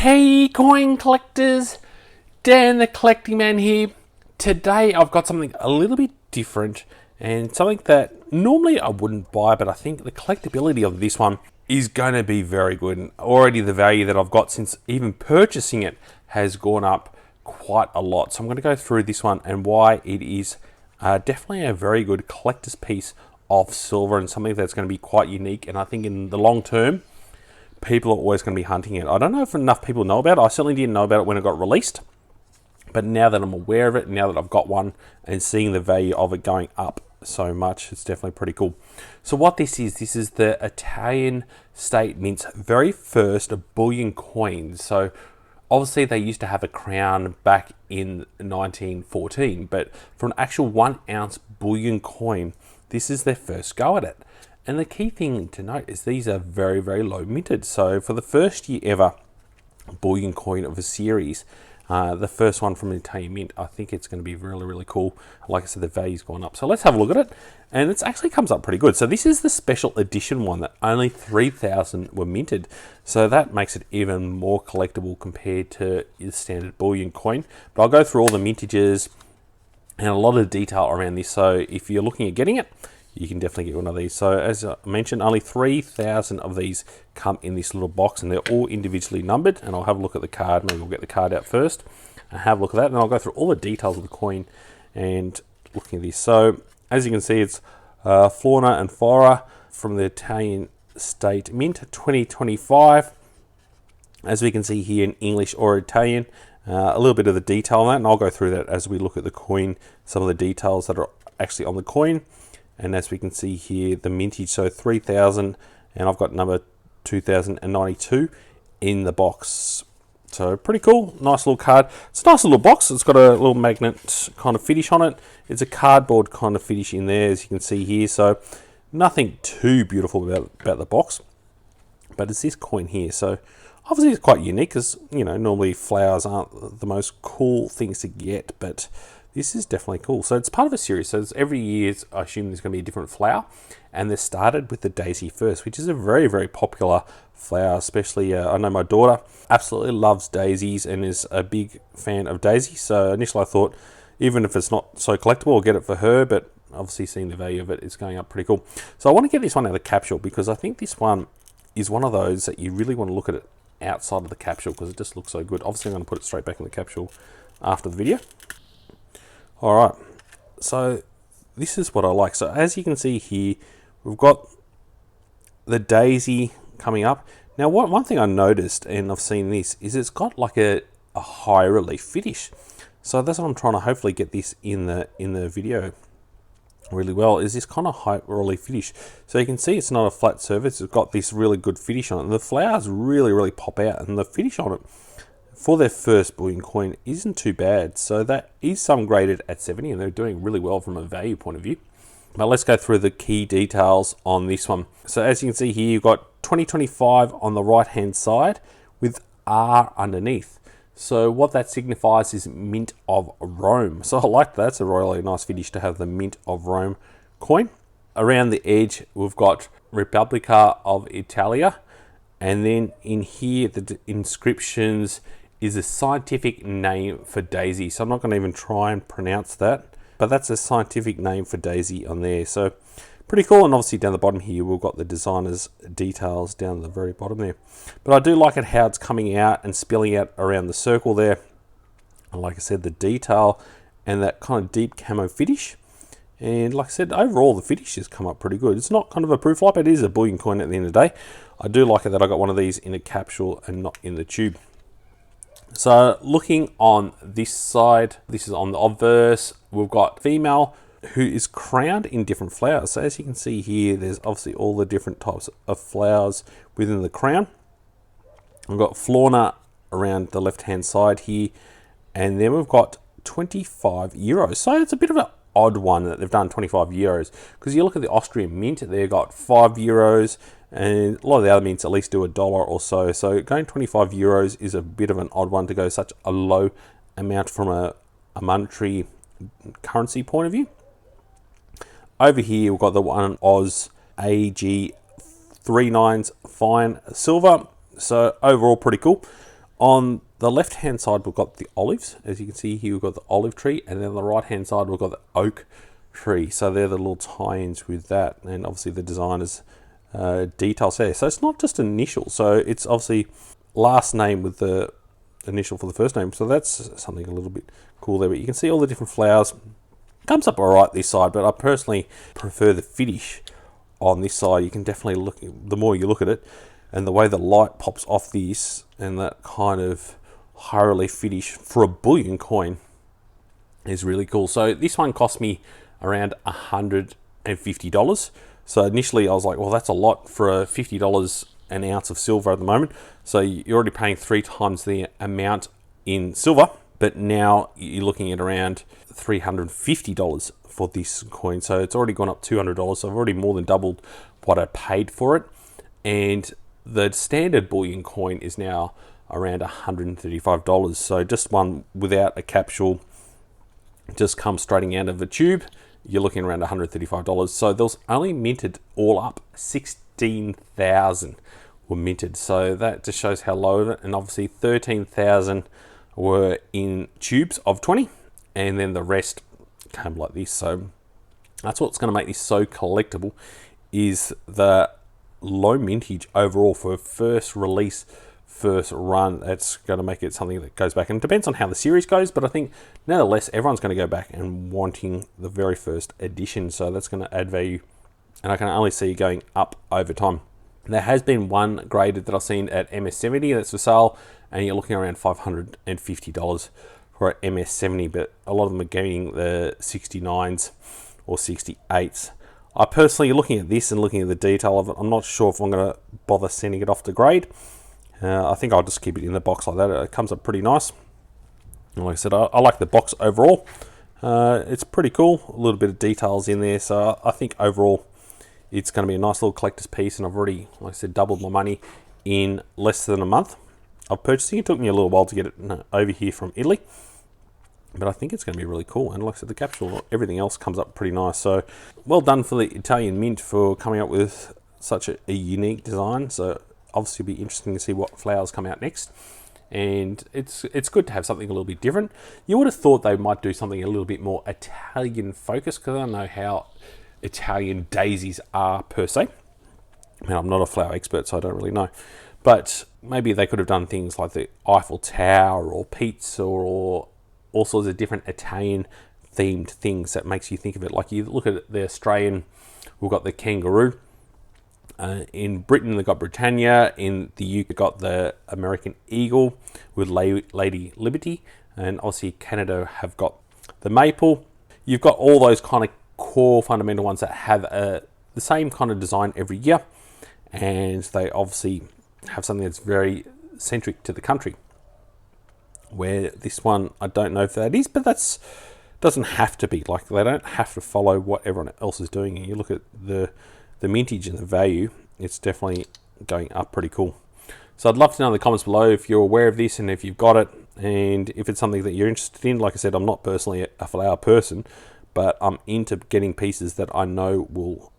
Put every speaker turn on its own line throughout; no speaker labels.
Hey coin collectors, Dan the Collecting Man here. Today I've got something a little bit different and something that normally I wouldn't buy, but I think the collectability of this one is going to be very good. And already the value that I've got since even purchasing it has gone up quite a lot. So I'm going to go through this one and why it is definitely a very good collector's piece of silver and something that's going to be quite unique. And I think in the long term, people are always going to be hunting it. I don't know if enough people know about it. I certainly didn't know about it when it got released. But now that I'm aware of it, now that I've got one and seeing the value of it going up so much, it's definitely pretty cool. So what this is the Italian State Mint's very first bullion coin. So obviously they used to have a crown back in 1914, but for an actual 1 ounce bullion coin, this is their first go at it. And the key thing to note is these are very, very low minted. So for the first year ever bullion coin of a series, the first one from the Italian Mint, I think it's going to be really, really cool. Like I said, the value's gone up. So let's have a look at it. And it actually comes up pretty good. So this is the special edition one that only 3,000 were minted. So that makes it even more collectible compared to the standard bullion coin. But I'll go through all the mintages and a lot of detail around this. So if you're looking at getting it, you can definitely get one of these. So as I mentioned, only 3,000 of these come in this little box and they're all individually numbered. And I'll have a look at the card. Maybe we'll get the card out first and have a look at that. And I'll go through all the details of the coin and looking at this. So as you can see, it's Fauna and Flora from the Italian State Mint 2025. As we can see here in English or Italian, a little bit of the detail on that. And I'll go through that as we look at the coin, some of the details that are actually on the coin. And as we can see here, the mintage, so 3,000, and I've got number 2092 in the box. So pretty cool, nice little card. It's a nice little box. It's got a little magnet kind of finish on it. It's a cardboard kind of finish in there, as you can see here. So nothing too beautiful about the box, but it's this coin here. So obviously it's quite unique because, you know, normally flowers aren't the most cool things to get, but this is definitely cool. So it's part of a series. So it's every year, I assume there's going to be a different flower. And they started with the daisy first, which is a very, very popular flower. Especially, I know my daughter absolutely loves daisies and is a big fan of daisies. So initially I thought, even if it's not so collectible, I'll get it for her. But obviously seeing the value of it is going up pretty cool. So I want to get this one out of the capsule because I think this one is one of those that you really want to look at it outside of the capsule because it just looks so good. Obviously I'm going to put it straight back in the capsule after the video. All right, so this is what I like. So as you can see here, we've got the daisy coming up. Now, one thing I noticed, and I've seen this, is it's got like a high relief finish. So that's what I'm trying to hopefully get this in the video really well, is this kind of high relief finish. So you can see it's not a flat surface. It's got this really good finish on it. And the flowers really, really pop out, and the finish on it for their first bullion coin isn't too bad. So that is some graded at 70 and they're doing really well from a value point of view. But let's go through the key details on this one. So as you can see here, you've got 2025 on the right hand side with R underneath. So what that signifies is Mint of Rome. So I like that. It's a really nice finish to have the Mint of Rome coin. Around the edge, we've got Repubblica of Italia. And then in here, the inscriptions is a scientific name for daisy. So I'm not going to even try and pronounce that, but that's a scientific name for daisy on there. So pretty cool. And obviously down the bottom here, we've got the designer's details down the very bottom there. But I do like it how it's coming out and spilling out around the circle there. And like I said, the detail and that kind of deep camo finish. And like I said, overall, the finish has come up pretty good. It's not kind of a proof light, but it is a bullion coin at the end of the day. I do like it that I got one of these in a capsule and not in the tube. So looking on this side, this is on the obverse. We've got female who is crowned in different flowers. So as you can see here, there's obviously all the different types of flowers within the crown. We've got Flora around the left-hand side here. And then we've got 25 euros. So it's a bit of an odd one that they've done 25 euros. Because you look at the Austrian Mint, they've got 5 euros. And a lot of the other mints at least do $1 or so. So going 25 euros is a bit of an odd one to go such a low amount from a monetary currency point of view. Over here, we've got the one Oz AG 39s fine silver. So overall, pretty cool. On the left hand side, we've got the olives. As you can see here, we've got the olive tree, and then on the right hand side, we've got the oak tree. So they're the little tie-ins with that, and obviously the designer's details there. So it's not just an initial, so it's obviously last name with the initial for the first name. So that's something a little bit cool there. But you can see all the different flowers. Comes up all right this side, but I personally prefer the finish on this side. You can definitely look, the more you look at it, and the way the light pops off this, and that kind of high relief finish for a bullion coin is really cool. So this one cost me around $150. So initially I was like, well, that's a lot for a $50 an ounce of silver at the moment. So you're already paying 3 times the amount in silver, but now you're looking at around $350 for this coin. So it's already gone up $200. So I've already more than doubled what I paid for it. And the standard bullion coin is now around $135. So just one without a capsule, just comes straight out of the tube, you're looking around $135. So those only minted all up 16,000 were minted. So that just shows how low it is. And obviously 13,000 were in tubes of 20, and then the rest came like this. So that's what's going to make this so collectible, is the low mintage overall for first release, first run. That's going to make it something that goes back, and it depends on how the series goes, but I think nevertheless everyone's going to go back and wanting the very first edition. So that's going to add value, and I can only see it going up over time. There has been one graded that I've seen at MS70 that's for sale, and you're looking around $550 for an MS70, but a lot of them are getting the 69s or 68s. I personally, looking at this and looking at the detail of it, I'm not sure if I'm going to bother sending it off to grade. I think I'll just keep it in the box like that. It comes up pretty nice. And like I said, I like the box overall. It's pretty cool. A little bit of details in there. So I think overall it's going to be a nice little collector's piece. And I've already, like I said, doubled my money in less than a month of purchasing. It took me a little while to get it over here from Italy, but I think it's going to be really cool. And like I said, the capsule, everything else comes up pretty nice. So well done for the Italian Mint for coming up with such a unique design. So obviously it'll be interesting to see what flowers come out next. And it's good to have something a little bit different. You would have thought they might do something a little bit more Italian focused, because I don't know how Italian daisies are per se. I mean, I'm not a flower expert, so I don't really know. But maybe they could have done things like the Eiffel Tower or pizza or all sorts of different Italian themed things that makes you think of it. Like you look at the Australian, we've got the kangaroo. In Britain, they've got Britannia. In the UK, got the American eagle with Lady Liberty. And obviously Canada have got the maple. You've got all those kind of core fundamental ones that have the same kind of design every year. And they obviously have something that's very centric to the country. Where this one, I don't know if that is, but that's doesn't have to be. Like, they don't have to follow what everyone else is doing. And you look at the mintage and the value, it's definitely going up pretty cool. So I'd love to know in the comments below if you're aware of this and if you've got it, and if it's something that you're interested in. Like I said, I'm not personally a flower person, but I'm into getting pieces that I know will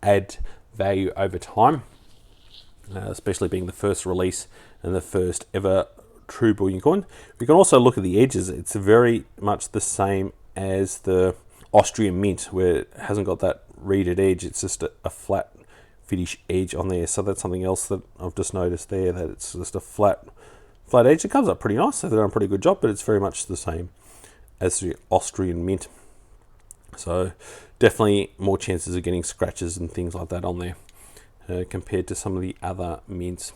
add value over time, especially being the first release and the first ever true bullion coin. We can also look at the edges. It's very much the same as the Austrian Mint, where it hasn't got that reeded edge. It's just a flat finish edge on there. So that's something else that I've just noticed there, that it's just a flat edge. It comes up pretty nice, so they've done a pretty good job, but it's very much the same as the Austrian Mint. So definitely more chances of getting scratches and things like that on there compared to some of the other mints.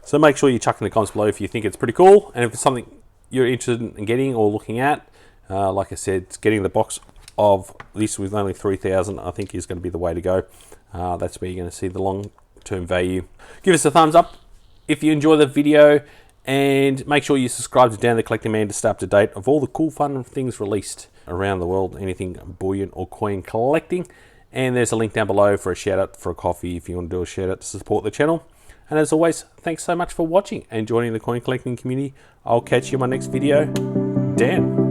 So make sure you chuck in the comments below if you think it's pretty cool, and if it's something you're interested in getting or looking at. Like I said, getting the box of this with only 3,000 I think is going to be the way to go. That's where you're going to see the long-term value. Give us a thumbs up if you enjoy the video, and make sure you subscribe to Dan the Collecting Man to stay up to date of all the cool fun things released around the world, anything bullion or coin collecting. And there's a link down below for a shout out for a coffee if you want to do a shout out to support the channel. And as always, thanks so much for watching and joining the coin collecting community. I'll catch you in my next video. Dan.